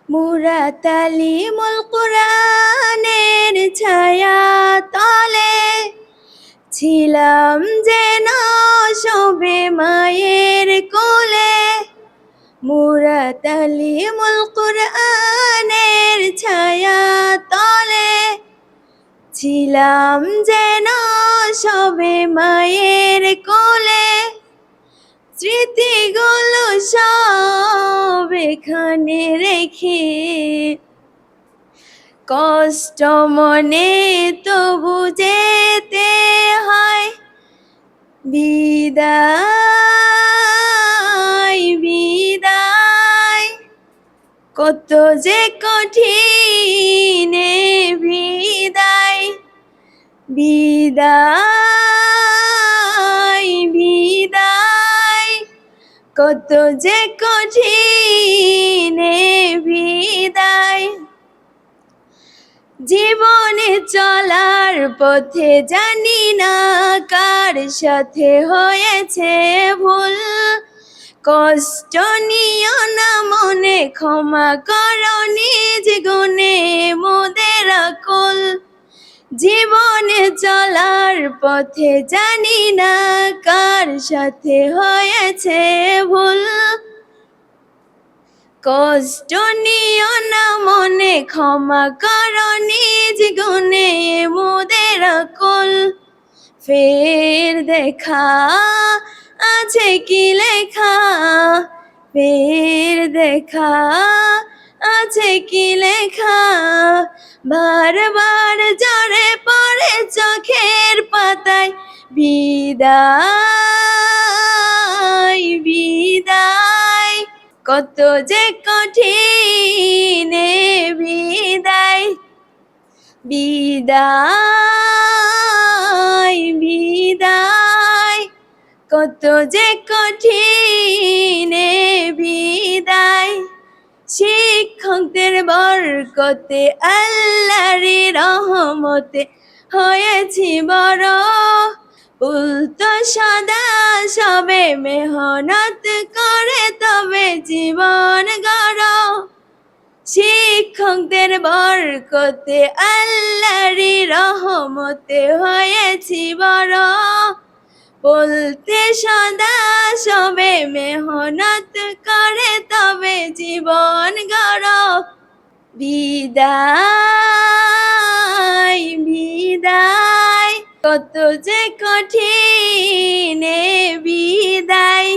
মুরা তালিমুল কুরআনের ছায়া তলে ছিলাম যেন শোবে মায়ের কোলে। মুরা তালিমুল কুরআনের ছায়া তলে ছিলাম যেন শোবে মায়ের কোলে। স্মৃতিগুলো সব এখানে রেখে কষ্ট মনে তবু যেতে হয়। বিদায় বিদায়, কত যে কঠিন এ বিদায়। বিদায় বিদায়, কত যে কঠিন এ বিদায়। জীবনে চলার পথে জানি না কার সাথে হয়েছে ভুল। কষ্ট নিও না মনে, ক্ষমা করো নিজ গুণে মোদের আকুল। জীবনে চলার পথে জানি না কার সাথে হয়েছে ভুল। কষ্ট নিও না মনে, ক্ষমা করো নিজ গুণে মোদের আকুল। ফের দেখা আছে কি লেখা, ফের দেখা আছে কি লেখা। বারবার ঝরে পড়ে চোখের পাতায়। বিদায় বিদায়, কত যে কঠিন এ বিদায়। বিদায় বিদায়, কত যে কঠিন এ বিদায়। শিক্ষকদের বরকতে আল্লাহর রহমতে হয়েছি বড়। ভুল তো সদা সবে, মেহনত করে তবে জীবন গড়ো। শিক্ষকদের বরকতে আল্লাহর রহমতে হয়েছি বড়। বলতে সদা সবে, মেহনত করে তবে জীবন গড়ো। বিদায় বিদায়, কত যে কঠিন এ বিদায়।